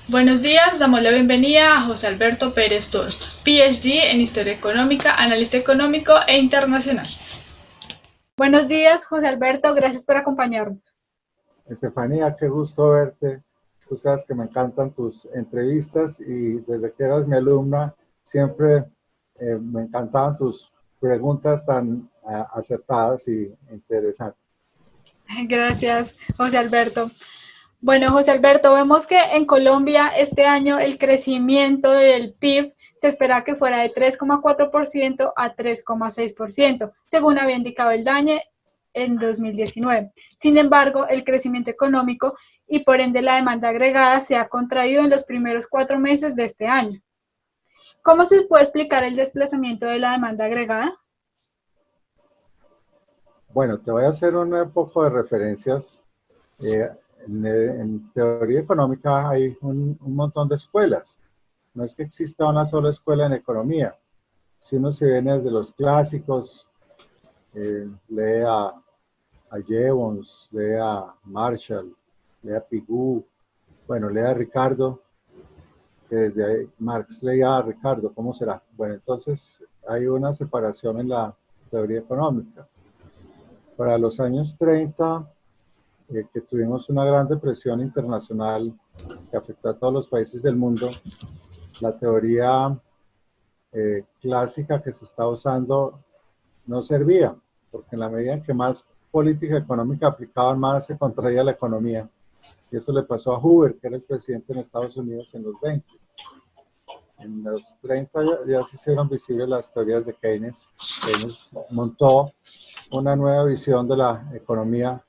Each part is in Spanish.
Buenos días, damos la bienvenida a José Alberto Pérez Toro, PhD en Historia Económica, analista económico e internacional. Buenos días, José Alberto, gracias por acompañarnos. Estefanía, qué gusto verte. Tú sabes que me encantan tus entrevistas y desde que eras mi alumna siempre me encantaban tus preguntas tan acertadas y interesantes. Gracias, José Alberto. Bueno, José Alberto, vemos que en Colombia este año el crecimiento del PIB se espera que fuera de 3,4% a 3,6%, según había indicado el DANE en 2019. Sin embargo, el crecimiento económico y por ende la demanda agregada se ha contraído en los primeros 4 meses de este año. ¿Cómo se puede explicar el desplazamiento de la demanda agregada? Bueno, te voy a hacer un poco de referencias. Eh, en teoría económica hay un montón de escuelas. No es que exista una sola escuela en economía. Si uno se viene desde los clásicos, lee a Jevons, lee a Marshall, lee a Pigou, bueno, lee a Ricardo, que desde ahí Marx leía a Ricardo, ¿cómo será? Bueno, entonces hay una separación en la teoría económica. Para los años 30, que tuvimos una gran depresión internacional que afectó a todos los países del mundo, la teoría clásica que se está usando no servía, porque en la medida en que más política económica aplicaban, más se contraía la economía. Y eso le pasó a Hoover, que era el presidente en Estados Unidos en los 20. En los 30 ya se hicieron visibles las teorías de Keynes. Keynes montó una nueva visión de la economía.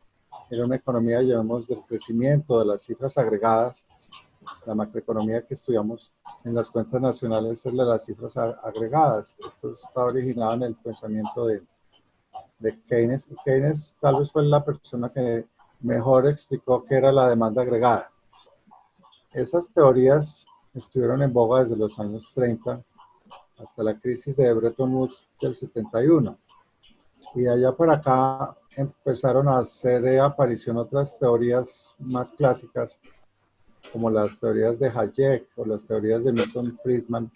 Era una economía, llamamos, del crecimiento, de las cifras agregadas. La macroeconomía que estudiamos en las cuentas nacionales es la de las cifras agregadas. Esto está originado en el pensamiento de Keynes. Y Keynes tal vez fue la persona que mejor explicó qué era la demanda agregada. Esas teorías estuvieron en boga desde los años 30 hasta la crisis de Bretton Woods del 71. Y de allá para acá empezaron a hacer aparición otras teorías más clásicas, como las teorías de Hayek o las teorías de Milton Friedman,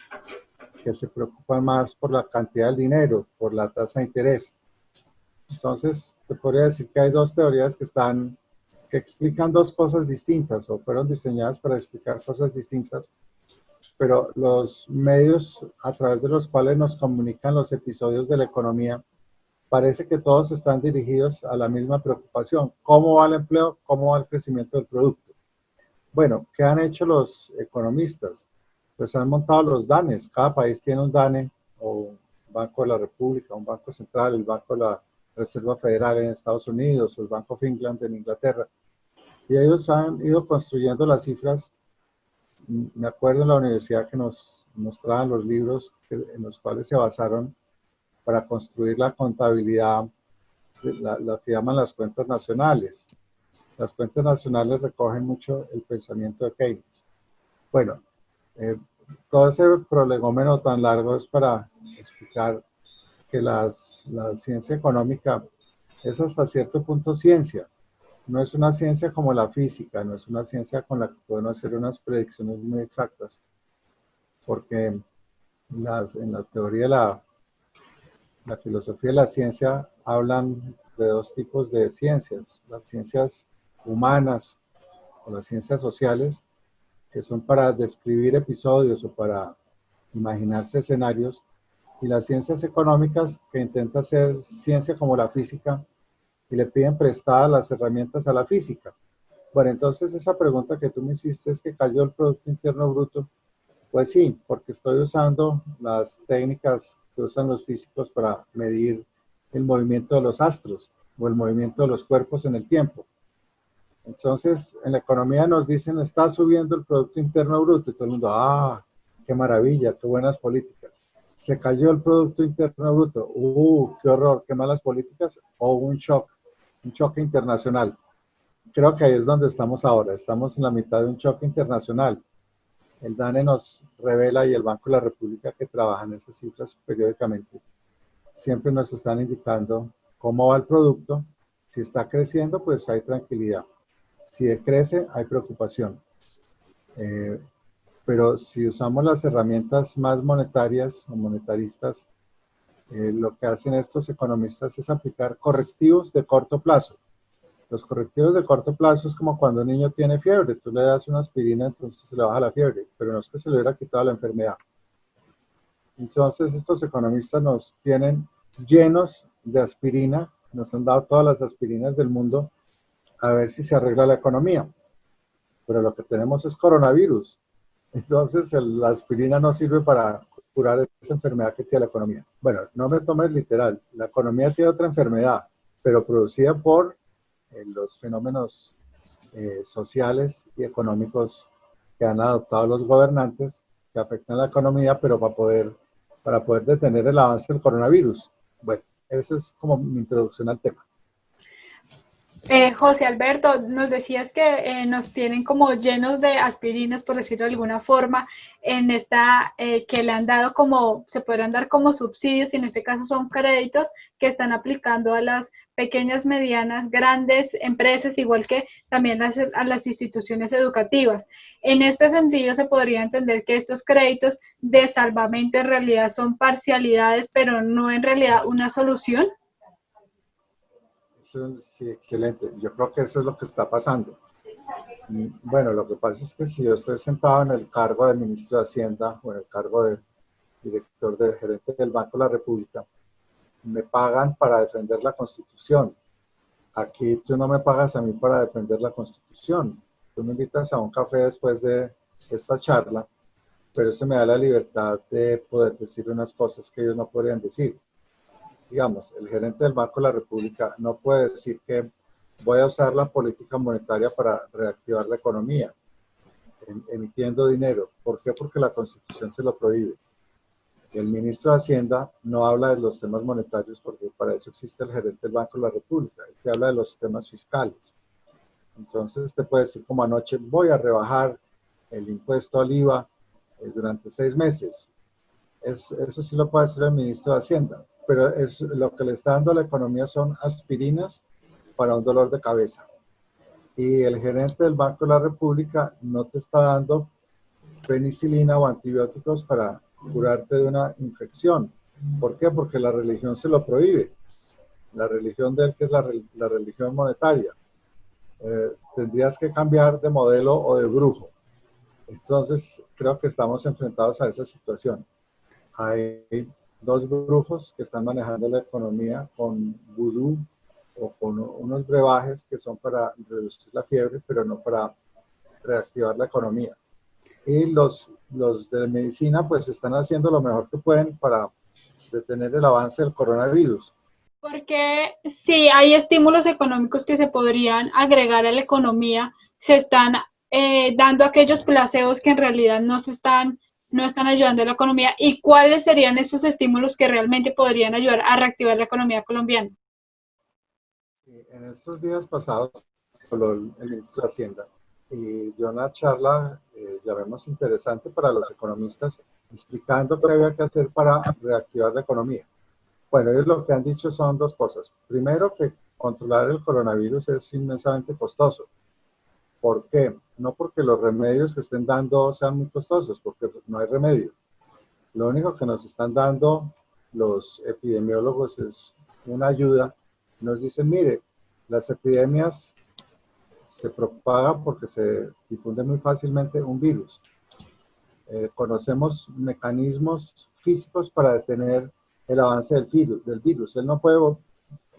que se preocupan más por la cantidad de dinero, por la tasa de interés. Entonces, te podría decir que hay dos teorías que explican dos cosas distintas o fueron diseñadas para explicar cosas distintas, pero los medios a través de los cuales nos comunican los episodios de la economía, parece que todos están dirigidos a la misma preocupación. ¿Cómo va el empleo? ¿Cómo va el crecimiento del producto? Bueno, ¿qué han hecho los economistas? Pues han montado los DANES. Cada país tiene un DANE o un Banco de la República, un Banco Central, el Banco de la Reserva Federal en Estados Unidos, o el Banco of England en Inglaterra. Y ellos han ido construyendo las cifras. Me acuerdo en la universidad que nos mostraban los libros en los cuales se basaron para construir la contabilidad, la que llaman las cuentas nacionales. Las cuentas nacionales recogen mucho el pensamiento de Keynes. Bueno, eh, todo ese prolegómeno tan largo es para explicar que la ciencia económica es hasta cierto punto ciencia. No es una ciencia como la física, no es una ciencia con la que podemos hacer unas predicciones muy exactas, porque en la teoría de la filosofía y la ciencia hablan de dos tipos de ciencias, las ciencias humanas o las ciencias sociales, que son para describir episodios o para imaginarse escenarios, y las ciencias económicas, que intenta hacer ciencia como la física y le piden prestadas las herramientas a la física. Bueno, entonces esa pregunta que tú me hiciste es que cayó el Producto Interno Bruto. Pues sí, porque estoy usando las técnicas que usan los físicos para medir el movimiento de los astros o el movimiento de los cuerpos en el tiempo. Entonces, en la economía nos dicen, está subiendo el Producto Interno Bruto, y todo el mundo, qué maravilla, qué buenas políticas. Se cayó el Producto Interno Bruto, qué horror, qué malas políticas, o un choque internacional. Creo que ahí es donde estamos ahora, estamos en la mitad de un choque internacional. El DANE nos revela y el Banco de la República, que trabajan esas cifras periódicamente, siempre nos están indicando cómo va el producto. Si está creciendo, pues hay tranquilidad. Si decrece, hay preocupación. Eh, pero si usamos las herramientas más monetarias o monetaristas, lo que hacen estos economistas es aplicar correctivos de corto plazo. Los correctivos de corto plazo es como cuando un niño tiene fiebre, tú le das una aspirina, entonces se le baja la fiebre, pero no es que se le hubiera quitado la enfermedad. Entonces estos economistas nos tienen llenos de aspirina, nos han dado todas las aspirinas del mundo a ver si se arregla la economía. Pero lo que tenemos es coronavirus. Entonces la aspirina no sirve para curar esa enfermedad que tiene la economía. Bueno, no me tomes literal, la economía tiene otra enfermedad, pero producida por los fenómenos sociales y económicos que han adoptado los gobernantes que afectan la economía, pero para poder detener el avance del coronavirus. Bueno, eso es como mi introducción al tema. José Alberto, nos decías que nos tienen como llenos de aspirinas, por decirlo de alguna forma, en esta que le han dado como, se podrán dar como subsidios, y en este caso son créditos que están aplicando a las pequeñas, medianas, grandes empresas, igual que también a las instituciones educativas. En este sentido, se podría entender que estos créditos de salvamento en realidad son parcialidades, pero no en realidad una solución. Sí, excelente. Yo creo que eso es lo que está pasando. Bueno, lo que pasa es que si yo estoy sentado en el cargo de ministro de Hacienda o en el cargo de director de gerente del Banco de la República, me pagan para defender la Constitución. Aquí tú no me pagas a mí para defender la Constitución. Tú me invitas a un café después de esta charla, pero eso me da la libertad de poder decir unas cosas que ellos no podrían decir. Digamos, el gerente del Banco de la República no puede decir que voy a usar la política monetaria para reactivar la economía, emitiendo dinero. ¿Por qué? Porque la Constitución se lo prohíbe. El ministro de Hacienda no habla de los temas monetarios porque para eso existe el gerente del Banco de la República, el que habla de los temas fiscales. Entonces te puede decir como anoche, voy a rebajar el impuesto al IVA durante 6 meses. Eso sí lo puede hacer el ministro de Hacienda, pero lo que le está dando a la economía son aspirinas para un dolor de cabeza. Y el gerente del Banco de la República no te está dando penicilina o antibióticos para curarte de una infección. ¿Por qué? Porque la religión se lo prohíbe. La religión de él, que es la religión monetaria. Tendrías que cambiar de modelo o de brujo. Entonces, creo que estamos enfrentados a esa situación. Hay 2 brujos que están manejando la economía con vudú o con unos brebajes que son para reducir la fiebre, pero no para reactivar la economía. Y los de medicina pues están haciendo lo mejor que pueden para detener el avance del coronavirus. Porque si hay estímulos económicos que se podrían agregar a la economía, se están dando aquellos placebos que en realidad no están ayudando a la economía. ¿Y cuáles serían esos estímulos que realmente podrían ayudar a reactivar la economía colombiana? En estos días pasados, habló el ministro de Hacienda y dio una charla, llamemos interesante para los economistas, explicando qué había que hacer para reactivar la economía. Bueno, ellos lo que han dicho son 2 cosas. Primero, que controlar el coronavirus es inmensamente costoso. ¿Por qué? No porque los remedios que estén dando sean muy costosos, porque no hay remedio. Lo único que nos están dando los epidemiólogos es una ayuda. Nos dicen, mire, las epidemias se propagan porque se difunde muy fácilmente un virus. Conocemos mecanismos físicos para detener el avance del virus. Él no puede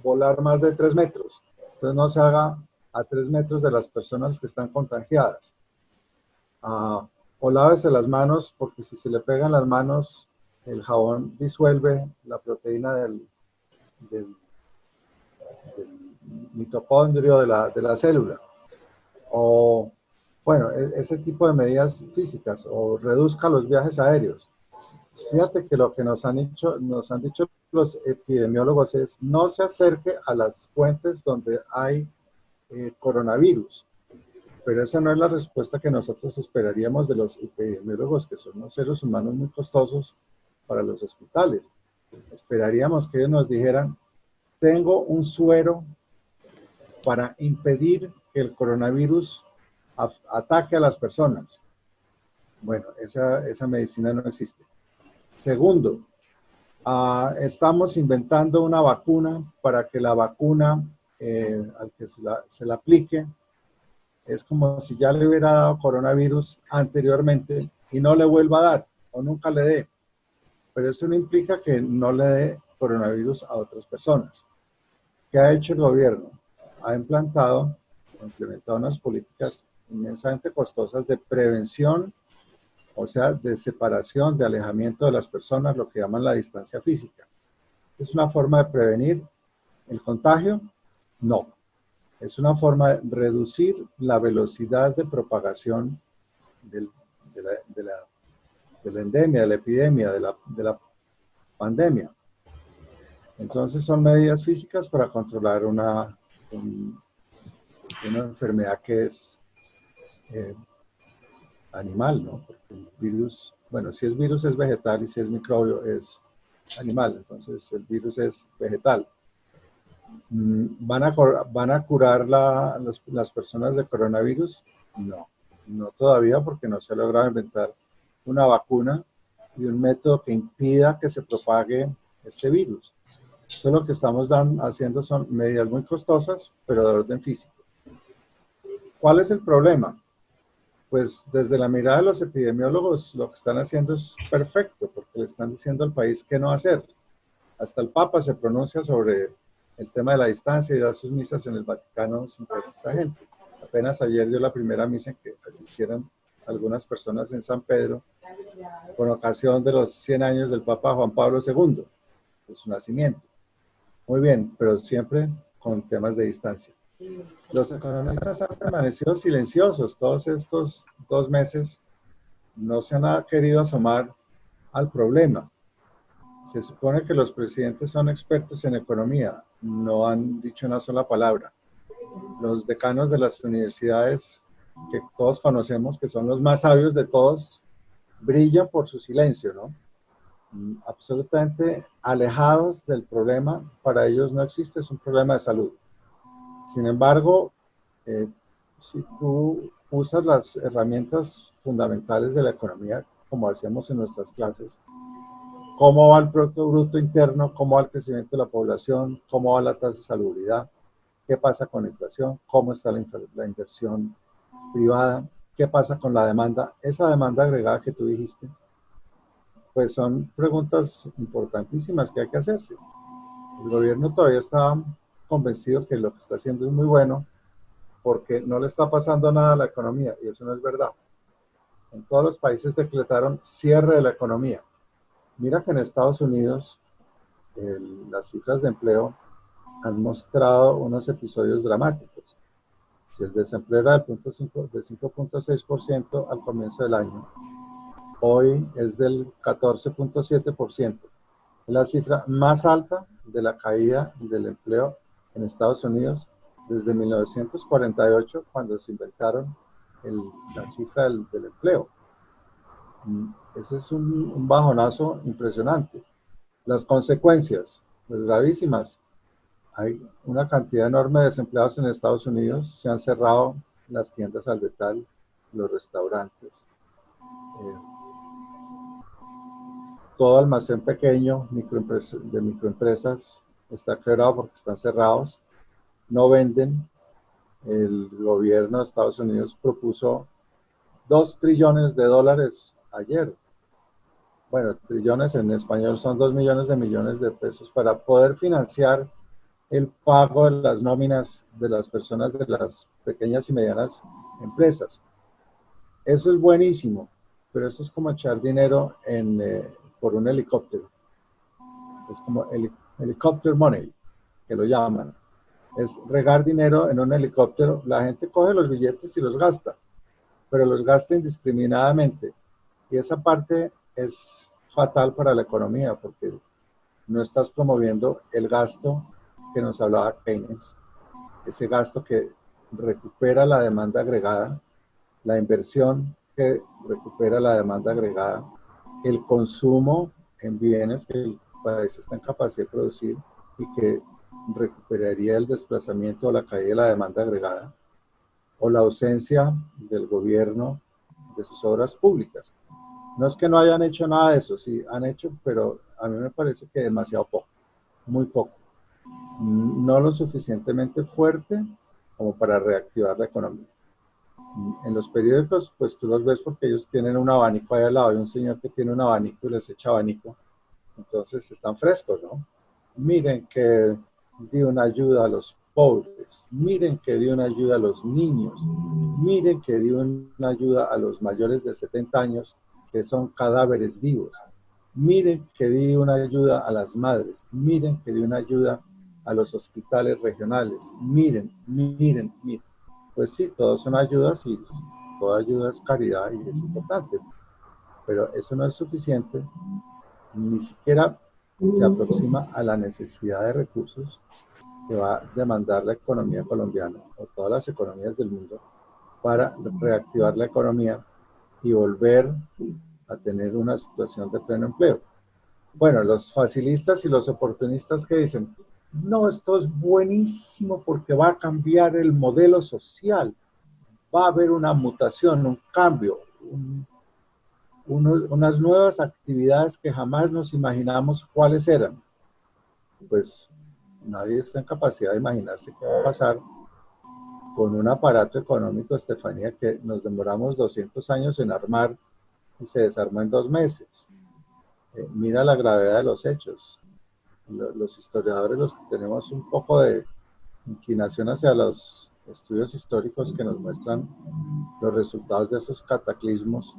volar más de 3 metros. Entonces no se haga a 3 metros de las personas que están contagiadas. O lávese las manos, porque si se le pegan las manos, el jabón disuelve la proteína del mitocondrio de la célula. O, bueno, ese tipo de medidas físicas, o reduzca los viajes aéreos. Fíjate que lo que nos han dicho los epidemiólogos es no se acerque a las fuentes donde hay coronavirus. Pero esa no es la respuesta que nosotros esperaríamos de los epidemiólogos, que son unos seres humanos muy costosos para los hospitales. Esperaríamos que ellos nos dijeran, tengo un suero para impedir que el coronavirus ataque a las personas. Bueno, esa medicina no existe. Segundo, estamos inventando una vacuna para que la vacuna al que se la aplique es como si ya le hubiera dado coronavirus anteriormente y no le vuelva a dar o nunca le dé. Pero eso no implica que no le dé coronavirus a otras personas. ¿Qué ha hecho el gobierno? Ha implementado unas políticas inmensamente costosas de prevención, o sea, de separación, de alejamiento de las personas, lo que llaman la distancia física. ¿Es una forma de prevenir el contagio? No. Es una forma de reducir la velocidad de propagación de la endemia, de la epidemia, de la pandemia. Entonces son medidas físicas para controlar una enfermedad que es animal, ¿no? Porque el virus, bueno, si es virus es vegetal y si es microbio es animal, entonces el virus es vegetal. ¿Van a curar las personas de coronavirus? No, no todavía porque no se ha logrado inventar una vacuna y un método que impida que se propague este virus. Entonces lo que estamos haciendo son medidas muy costosas, pero de orden físico. ¿Cuál es el problema? Pues desde la mirada de los epidemiólogos lo que están haciendo es perfecto, porque le están diciendo al país qué no hacer. Hasta el Papa se pronuncia sobre el tema de la distancia y da sus misas en el Vaticano sin que asista gente. Apenas ayer dio la primera misa en que asistieron algunas personas en San Pedro con ocasión de los 100 años del Papa Juan Pablo II, de su nacimiento. Muy bien, pero siempre con temas de distancia. Los economistas han permanecido silenciosos todos estos 2 meses, no se han querido asomar al problema. Se supone que los presidentes son expertos en economía, no han dicho una sola palabra. Los decanos de las universidades, que todos conocemos, que son los más sabios de todos, brillan por su silencio, ¿no? Absolutamente alejados del problema, para ellos no existe, es un problema de salud. Sin embargo, si tú usas las herramientas fundamentales de la economía, como hacíamos en nuestras clases, cómo va el Producto Bruto Interno, cómo va el crecimiento de la población, cómo va la tasa de salubridad, qué pasa con la inflación, cómo está la inversión privada, qué pasa con la demanda, esa demanda agregada que tú dijiste, pues son preguntas importantísimas que hay que hacerse. El gobierno todavía está convencido que lo que está haciendo es muy bueno porque no le está pasando nada a la economía, y eso no es verdad. En todos los países decretaron cierre de la economía. Mira que en Estados Unidos las cifras de empleo han mostrado unos episodios dramáticos. Si el desempleo era del 5.6% al comienzo del año, hoy es del 14.7%. Es la cifra más alta de la caída del empleo en Estados Unidos desde 1948, cuando se inventaron la cifra del empleo. Ese es un bajonazo impresionante. Las consecuencias, pues, gravísimas. Hay una cantidad enorme de desempleados en Estados Unidos, se han cerrado las tiendas al detal, los restaurantes. Todo almacén pequeño de microempresas está quebrado porque están cerrados, no venden. El gobierno de Estados Unidos propuso $2 trillones ayer. Bueno, trillones en español son 2 millones de pesos para poder financiar el pago de las nóminas de las personas de las pequeñas y medianas empresas. Eso es buenísimo, pero eso es como echar dinero por un helicóptero. Es como helicopter money, que lo llaman. Es regar dinero en un helicóptero. La gente coge los billetes y los gasta, pero los gasta indiscriminadamente. Y esa parte es fatal para la economía, porque no estás promoviendo el gasto que nos hablaba Keynes, ese gasto que recupera la demanda agregada, la inversión que recupera la demanda agregada, el consumo en bienes que el país está en capacidad de producir y que recuperaría el desplazamiento o la caída de la demanda agregada, o la ausencia del gobierno de sus obras públicas. No es que no hayan hecho nada de eso, sí han hecho, pero a mí me parece que demasiado poco, muy poco. No lo suficientemente fuerte como para reactivar la economía. En los periódicos, pues tú los ves porque ellos tienen un abanico ahí al lado, hay un señor que tiene un abanico y les echa abanico, entonces están frescos, ¿no? Miren que dio una ayuda a los pobres, miren que dio una ayuda a los niños, miren que dio una ayuda a los mayores de 70 años que son cadáveres vivos, miren que dio una ayuda a las madres, miren que dio una ayuda a los hospitales regionales, miren, miren, miren. Pues sí, todos son ayudas y toda ayuda es caridad y es importante, pero eso no es suficiente, ni siquiera se aproxima a la necesidad de recursos que va a demandar la economía colombiana o todas las economías del mundo para reactivar la economía y volver a tener una situación de pleno empleo. Bueno, los facilistas y los oportunistas que dicen, no, esto es buenísimo porque va a cambiar el modelo social, va a haber una mutación, un cambio, unas nuevas actividades que jamás nos imaginamos cuáles eran. Pues nadie está en capacidad de imaginarse qué va a pasar con un aparato económico, Estefanía, que nos demoramos 200 años en armar y se desarmó en 2 meses. Mira la gravedad de los hechos. Los historiadores, los que tenemos un poco de inclinación hacia los estudios históricos que nos muestran los resultados de esos cataclismos,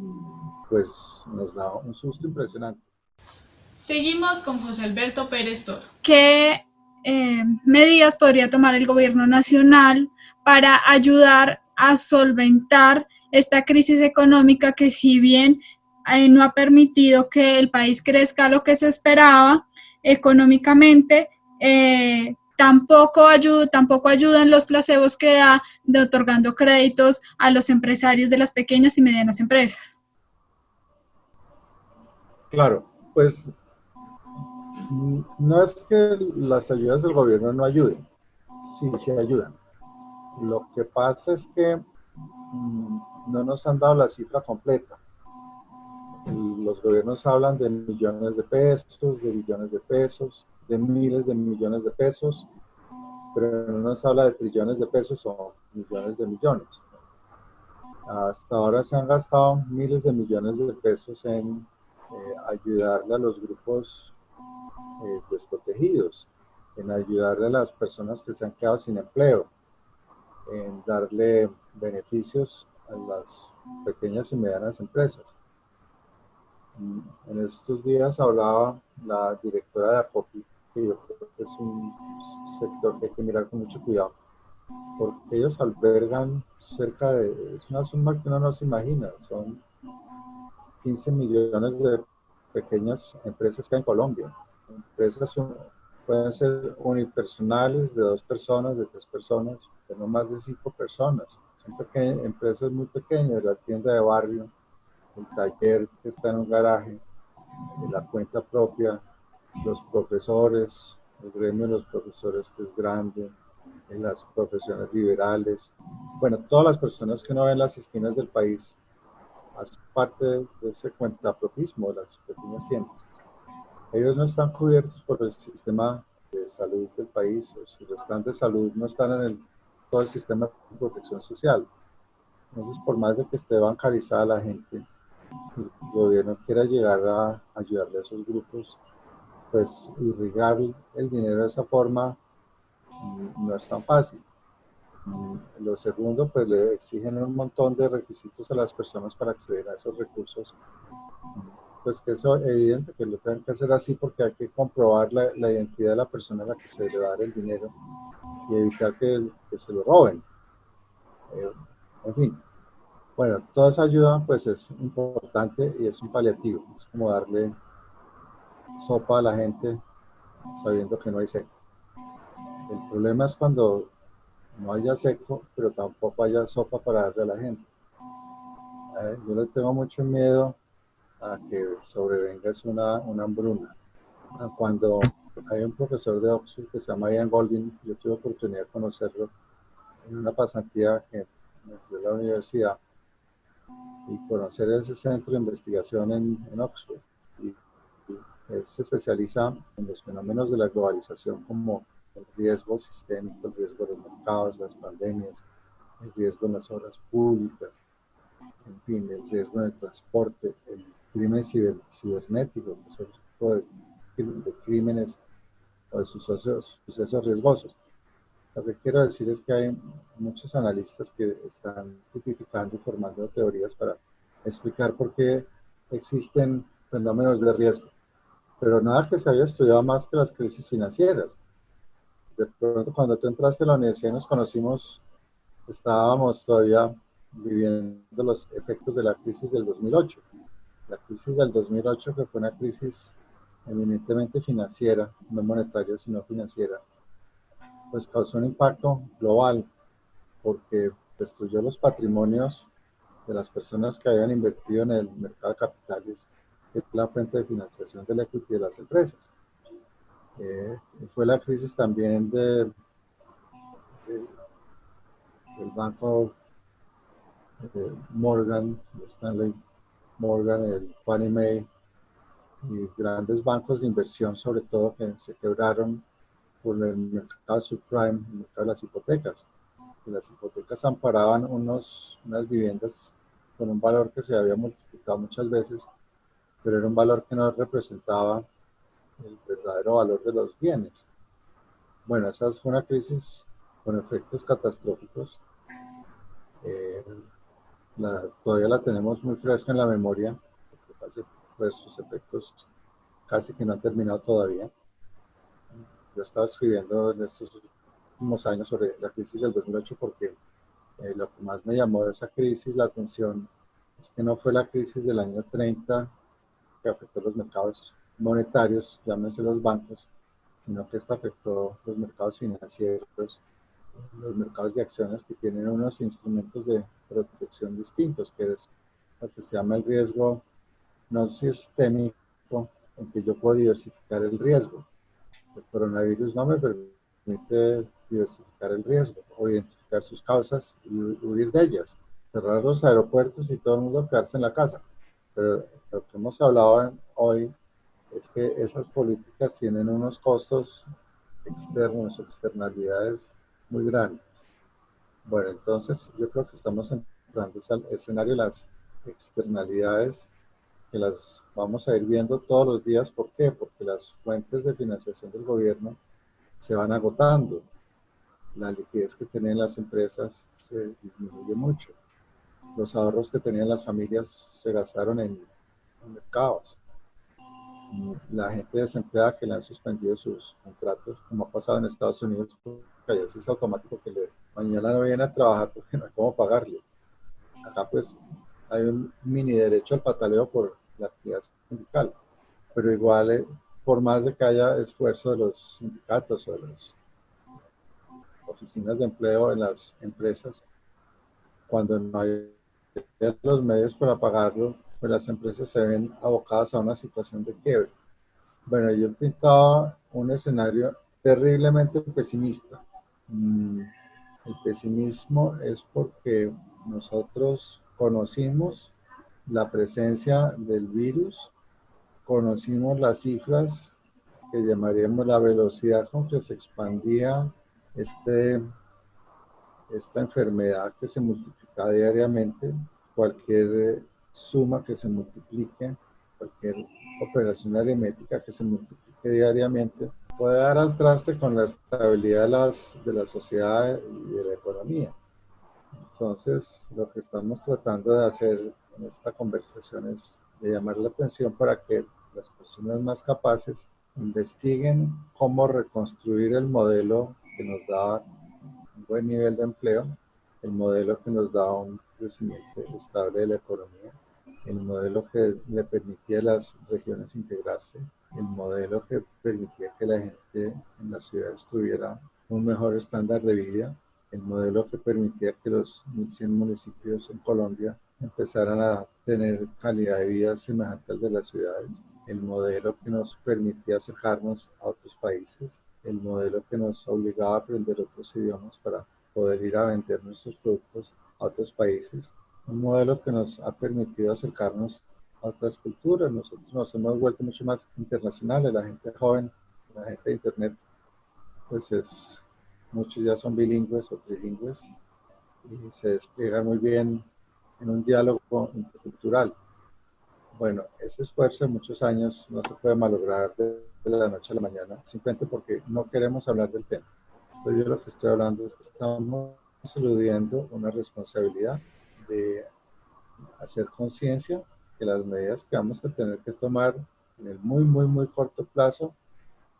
pues nos da un susto impresionante. Seguimos con José Alberto Pérez Toro. ¿Qué medidas podría tomar el gobierno nacional para ayudar a solventar esta crisis económica que, si bien no ha permitido que el país crezca lo que se esperaba económicamente, tampoco ayudan los placebos que da de otorgando créditos a los empresarios de las pequeñas y medianas empresas? Claro, pues no es que las ayudas del gobierno no ayuden, sí ayudan. Lo que pasa es que no nos han dado la cifra completa. Los gobiernos hablan de millones de pesos, de billones de pesos, de miles de millones de pesos, pero no nos habla de trillones de pesos o millones de millones. Hasta ahora se han gastado miles de millones de pesos en ayudarle a los grupos desprotegidos, en ayudarle a las personas que se han quedado sin empleo, en darle beneficios a las pequeñas y medianas empresas. En estos días hablaba la directora de ACOPI, que yo creo que es un sector que hay que mirar con mucho cuidado, porque ellos albergan cerca de, es una suma que uno no se imagina, son 15 millones de pequeñas empresas que hay en Colombia. Empresas pueden ser unipersonales, de 2 personas, de 3 personas, de no más de 5 personas. Son empresas muy pequeñas, la tienda de barrio, el taller que está en un garaje, la cuenta propia, los profesores, el gremio de los profesores que es grande, en las profesiones liberales. Bueno, todas las personas que uno ve en las esquinas del país hacen parte de ese cuentapropismo de las pequeñas tiendas. Ellos no están cubiertos por el sistema de salud del país, o si están de salud, no están en todo el sistema de protección social. Entonces, por más de que esté bancarizada la gente, el gobierno quiera llegar a ayudarle a esos grupos, pues irrigar el dinero de esa forma no es tan fácil. Lo segundo, pues le exigen un montón de requisitos a las personas para acceder a esos recursos. Pues que eso es evidente que lo tienen que hacer así porque hay que comprobar la identidad de la persona a la que se le va a dar el dinero y evitar que se lo roben. En fin, bueno, toda esa ayuda pues es importante y es un paliativo, es como darle sopa a la gente sabiendo que no hay seco. El problema es cuando no haya seco, pero tampoco haya sopa para darle a la gente. Yo le tengo mucho miedo a que sobrevenga una hambruna. Cuando hay un profesor de Oxford que se llama Ian Goldin, yo tuve oportunidad de conocerlo en una pasantía que me dio la universidad, y conocer ese centro de investigación en Oxford. Y él se especializa en los fenómenos de la globalización como el riesgo sistémico, el riesgo de los mercados, las pandemias, el riesgo en las obras públicas, en fin, el riesgo en el transporte, el crimen cibernético, que es otro tipo de crímenes o de sucesos riesgosos. Lo que quiero decir es que hay muchos analistas que están tipificando y formando teorías para explicar por qué existen fenómenos de riesgo, pero nada que se haya estudiado más que las crisis financieras. De pronto, cuando tú entraste a la universidad y nos conocimos, estábamos todavía viviendo los efectos de la crisis del 2008. La crisis del 2008, que fue una crisis eminentemente financiera, no monetaria, sino financiera, pues causó un impacto global porque destruyó los patrimonios de las personas que habían invertido en el mercado de capitales, que es la fuente de financiación del equity de las empresas. Fue la crisis también del banco Morgan, Stanley Morgan, el Fannie Mae y grandes bancos de inversión, sobre todo, que se quebraron por el mercado subprime, el mercado de las hipotecas. Las hipotecas amparaban unas viviendas con un valor que se había multiplicado muchas veces, pero era un valor que no representaba el verdadero valor de los bienes. Bueno, esa fue una crisis con efectos catastróficos. Todavía la tenemos muy fresca en la memoria, porque pues, sus efectos casi que no han terminado todavía. Yo estaba escribiendo en estos últimos años sobre la crisis del 2008 porque lo que más me llamó de esa crisis la atención es que no fue la crisis del año 30 que afectó los mercados monetarios, llámense los bancos, sino que esta afectó los mercados financieros, los mercados de acciones que tienen unos instrumentos de protección distintos, que es lo que se llama el riesgo no sistémico, en que yo puedo diversificar el riesgo. El coronavirus no me permite diversificar el riesgo o identificar sus causas y huir de ellas. Cerrar los aeropuertos y todo el mundo quedarse en la casa. Pero lo que hemos hablado hoy es que esas políticas tienen unos costos externos o externalidades muy grandes. Bueno, entonces yo creo que estamos entrando al escenario de las externalidades que las vamos a ir viendo todos los días. ¿Por qué? Porque las fuentes de financiación del gobierno se van agotando. La liquidez que tenían las empresas se disminuye mucho. Los ahorros que tenían las familias se gastaron en mercados. La gente desempleada que le han suspendido sus contratos, como ha pasado en Estados Unidos, porque allá sí es automático que mañana no viene a trabajar porque no hay cómo pagarle. Acá pues hay un mini derecho al pataleo por la actividad sindical, pero igual por más de que haya esfuerzo de los sindicatos o de las oficinas de empleo en las empresas, cuando no hay los medios para pagarlo, pues las empresas se ven abocadas a una situación de quiebre. Bueno, yo pintaba un escenario terriblemente pesimista. El pesimismo es porque nosotros conocimos la presencia del virus, conocimos las cifras que llamaríamos la velocidad con que se expandía esta enfermedad que se multiplica diariamente. Cualquier suma que se multiplique, cualquier operación aritmética que se multiplique diariamente puede dar al traste con la estabilidad de la sociedad y de la economía. Entonces, lo que estamos tratando de hacer en esta conversación es de llamar la atención para que las personas más capaces investiguen cómo reconstruir el modelo que nos da un buen nivel de empleo, el modelo que nos da un crecimiento estable de la economía, el modelo que le permitía a las regiones integrarse, el modelo que permitía que la gente en las ciudades tuviera un mejor estándar de vida, el modelo que permitía que los 1.100 municipios en Colombia empezaran a tener calidad de vida semejante al de las ciudades, el modelo que nos permitía acercarnos a otros países, el modelo que nos obligaba a aprender otros idiomas para poder ir a vender nuestros productos a otros países, un modelo que nos ha permitido acercarnos a otras culturas. Nosotros nos hemos vuelto mucho más internacionales. La gente joven, la gente de Internet, pues muchos ya son bilingües o trilingües y se despliegan muy bien en un diálogo intercultural. Bueno, ese esfuerzo de muchos años no se puede malograr de la noche a la mañana, simplemente porque no queremos hablar del tema. Entonces yo lo que estoy hablando es que estamos eludiendo una responsabilidad de hacer conciencia que las medidas que vamos a tener que tomar en el muy, muy, muy corto plazo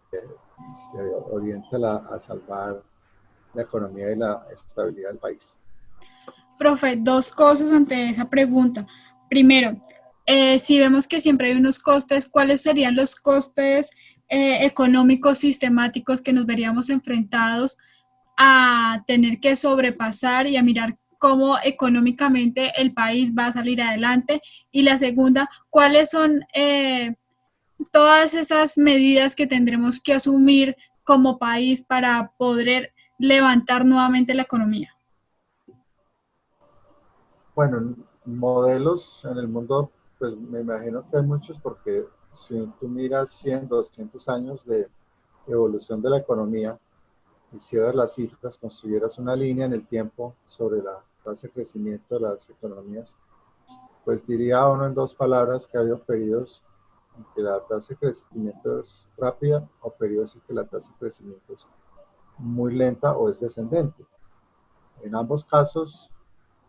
se orientan a salvar la economía y la estabilidad del país. Profe, dos cosas ante esa pregunta. Primero, si vemos que siempre hay unos costes, ¿cuáles serían los costes económicos sistemáticos que nos veríamos enfrentados a tener que sobrepasar y a mirar cómo económicamente el país va a salir adelante? Y la segunda, ¿cuáles son todas esas medidas que tendremos que asumir como país para poder levantar nuevamente la economía? Bueno, modelos en el mundo, pues me imagino que hay muchos porque si tú miras 100, 200 años de evolución de la economía, hicieras las cifras, construyeras una línea en el tiempo sobre la tasa de crecimiento de las economías, pues diría uno en dos palabras que ha habido periodos en que la tasa de crecimiento es rápida o periodos en que la tasa de crecimiento es muy lenta o es descendente. En ambos casos,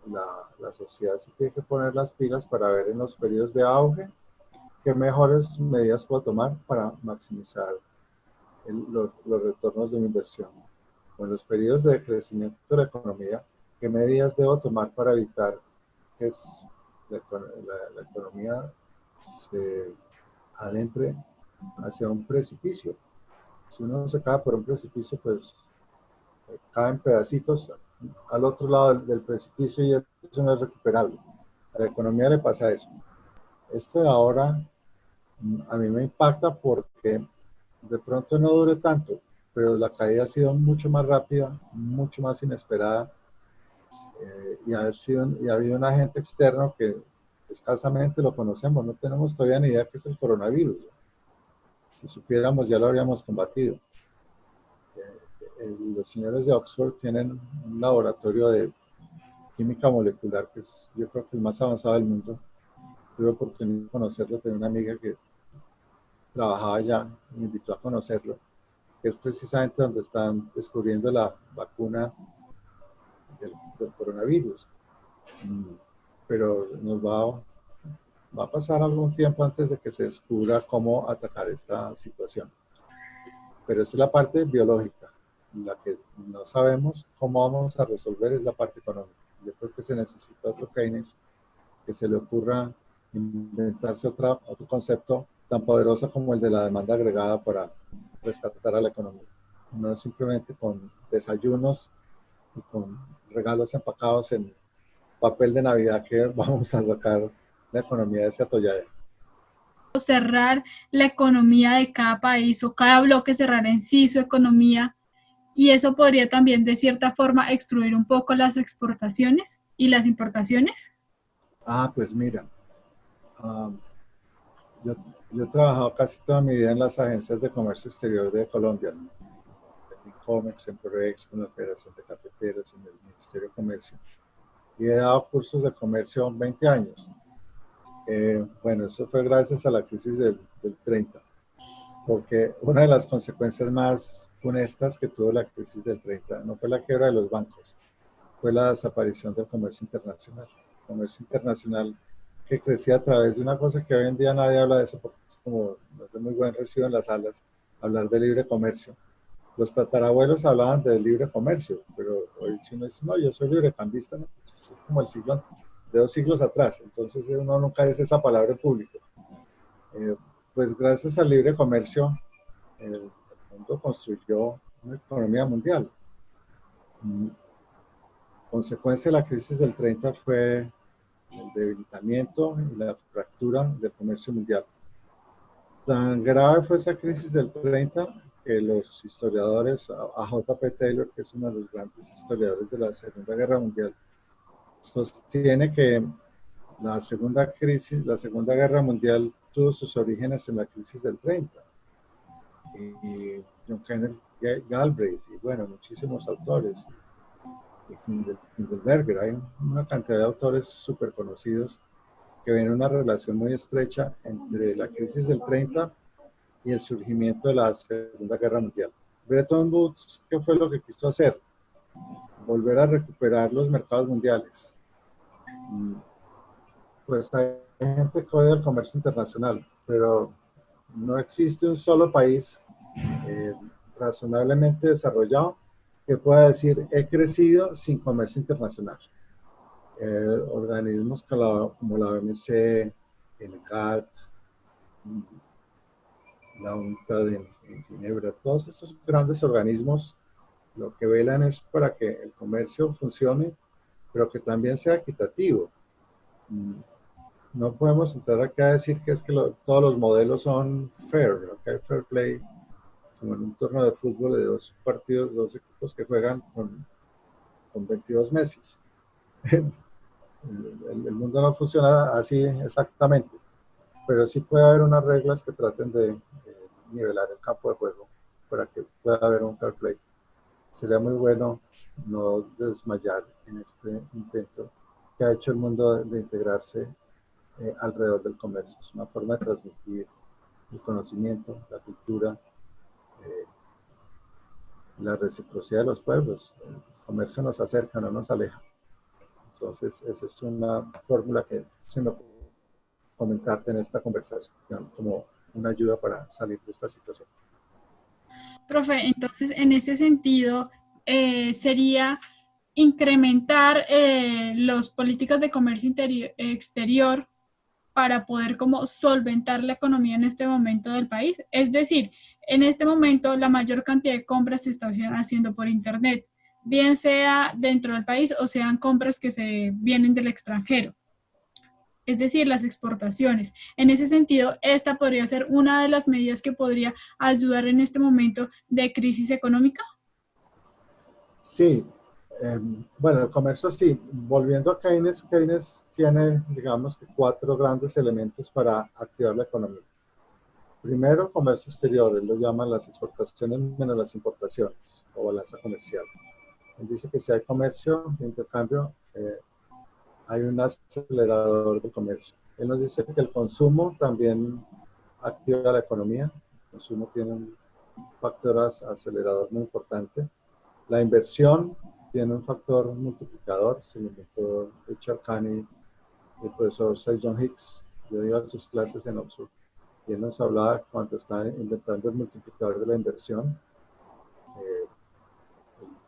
la sociedad se tiene que poner las pilas para ver en los periodos de auge qué mejores medidas puedo tomar para maximizar los retornos de mi inversión. O en los periodos de crecimiento de la economía, qué medidas debo tomar para evitar que la economía se adentre hacia un precipicio. Si uno se cae por un precipicio, pues cae en pedacitos al otro lado del precipicio y eso no es recuperable. A la economía le pasa eso. Esto de ahora a mí me impacta porque de pronto no dure tanto, pero la caída ha sido mucho más rápida, mucho más inesperada y ha habido un agente externo que escasamente lo conocemos, no tenemos todavía ni idea qué es el coronavirus. Si supiéramos ya lo habríamos combatido. Los señores de Oxford tienen un laboratorio de química molecular que es, yo creo que el más avanzado del mundo. Tuve oportunidad de conocerlo, tenía una amiga que trabajaba allá, me invitó a conocerlo, que es precisamente donde están descubriendo la vacuna del coronavirus. Pero va a pasar algún tiempo antes de que se descubra cómo atacar esta situación. Pero esa es la parte biológica. La que no sabemos cómo vamos a resolver es la parte económica. Yo creo que se necesita otro Keynes que se le ocurra inventarse otro concepto tan poderoso como el de la demanda agregada para rescatar a la economía. No es simplemente con desayunos y con regalos empacados en papel de Navidad que vamos a sacar la economía de ese atolladero. Cerrar la economía de cada país o cada bloque cerrar en sí su economía, y eso podría también de cierta forma extruir un poco las exportaciones y las importaciones. Pues mira, yo, yo he trabajado casi toda mi vida en las agencias de comercio exterior de Colombia, ¿no? En Comex, en Proex, con la Federación de Cafeteros, en el Ministerio de Comercio. Y he dado cursos de comercio 20 años. Bueno, eso fue gracias a la crisis del 30, porque una de las consecuencias más funestas que tuvo la crisis del 30 no fue la quiebra de los bancos, fue la desaparición del comercio internacional. El comercio internacional que crecía a través de una cosa que hoy en día nadie habla de eso, porque es como no es de muy buen recibo en las salas hablar de libre comercio. Los tatarabuelos hablaban de libre comercio, pero hoy si uno dice, no, yo soy librecambista, ¿no? Pues es como el siglo de 2 siglos atrás, entonces uno nunca dice esa palabra en público. Pues gracias al libre comercio, el mundo construyó una economía mundial. Consecuencia de la crisis del 30 fue el debilitamiento y la fractura del comercio mundial. Tan grave fue esa crisis del 30 que los historiadores, a J.P. Taylor, que es uno de los grandes historiadores de la Segunda Guerra Mundial, sostiene que la Segunda Guerra Mundial tuvo sus orígenes en la crisis del 30. Y John Kenneth Galbraith, y bueno, muchísimos autores, y Kindleberger, hay una cantidad de autores súper conocidos que ven una relación muy estrecha entre la crisis del 30 y el surgimiento de la Segunda Guerra Mundial. Bretton Woods, ¿qué fue lo que quiso hacer? Volver a recuperar los mercados mundiales. Pues hay gente que odia el comercio internacional, pero no existe un solo país razonablemente desarrollado que pueda decir he crecido sin comercio internacional. Organismos como la OMC, el GATT, la UNCTAD en Ginebra, todos estos grandes organismos lo que velan es para que el comercio funcione, pero que también sea equitativo. No podemos entrar acá a decir que es que todos los modelos son fair, ¿no? Que hay fair play, como en un torneo de fútbol de dos partidos, dos equipos que juegan con 22 Messi. El mundo no funciona así exactamente, pero sí puede haber unas reglas que traten de nivelar el campo de juego para que pueda haber un fair play. Sería muy bueno no desmayar en este intento que ha hecho el mundo de integrarse alrededor del comercio. Es una forma de transmitir el conocimiento, la cultura, la reciprocidad de los pueblos. El comercio nos acerca, no nos aleja. Entonces, esa es una fórmula que se me ocurre comentarte en esta conversación como una ayuda para salir de esta situación. Profe, entonces en ese sentido sería incrementar las políticas de comercio exterior para poder como solventar la economía en este momento del país. Es decir, en este momento la mayor cantidad de compras se está haciendo por internet, bien sea dentro del país o sean compras que se vienen del extranjero. Es decir, las exportaciones. En ese sentido, esta podría ser una de las medidas que podría ayudar en este momento de crisis económica. Sí, bueno, el comercio sí. Volviendo a Keynes, Keynes tiene, digamos, que 4 grandes elementos para activar la economía. Primero, comercio exterior, él lo llama las exportaciones menos las importaciones, o balanza comercial. Él dice que si hay comercio de intercambio, hay un acelerador del comercio. Él nos dice que el consumo también activa la economía. El consumo tiene un factor acelerador muy importante. La inversión tiene un factor multiplicador, se lo inventó Richard Carney y el profesor Sir John Hicks. Yo iba a sus clases en Oxford y él nos hablaba cuando estaban inventando el multiplicador de la inversión.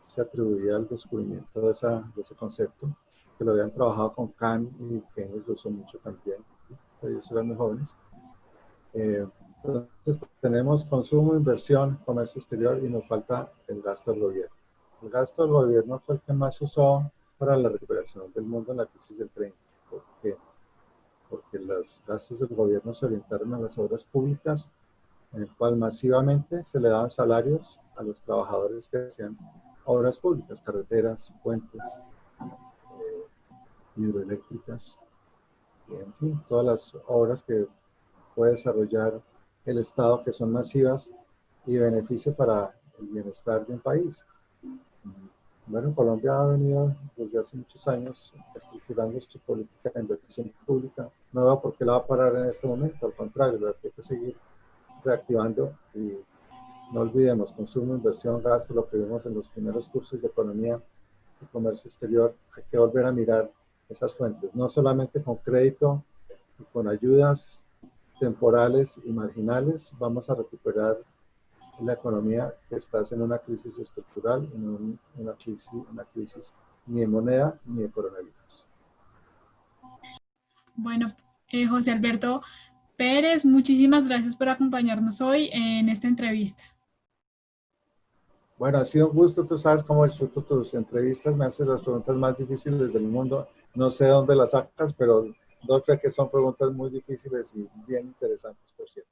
Se atribuía al descubrimiento de ese concepto, que lo habían trabajado con Kahn y Keynes lo usó mucho también, ellos eran muy jóvenes. Entonces tenemos consumo, inversión, comercio exterior y nos falta el gasto del gobierno. El gasto del gobierno fue el que más se usó para la recuperación del mundo en la crisis del 30. ¿Por qué? Porque los gastos del gobierno se orientaron a las obras públicas, en el cual masivamente se le daban salarios a los trabajadores que hacían obras públicas, carreteras, puentes, hidroeléctricas, en fin, todas las obras que puede desarrollar el Estado que son masivas y de beneficio para el bienestar de un país. Bueno, Colombia ha venido desde hace muchos años estructurando su política de inversión pública. No veo por qué la va a parar en este momento, al contrario, lo que hay que seguir reactivando y no olvidemos consumo, inversión, gasto, lo que vimos en los primeros cursos de economía y comercio exterior. Hay que volver a mirar esas fuentes, no solamente con crédito y con ayudas temporales y marginales vamos a recuperar la economía que está en una crisis estructural, en una crisis ni de moneda ni de coronavirus. Bueno, José Alberto Pérez, muchísimas gracias por acompañarnos hoy en esta entrevista. Bueno, ha sido un gusto, tú sabes cómo disfruto tus entrevistas, me haces las preguntas más difíciles del mundo, no sé dónde las sacas, pero doy fe que son preguntas muy difíciles y bien interesantes, por cierto.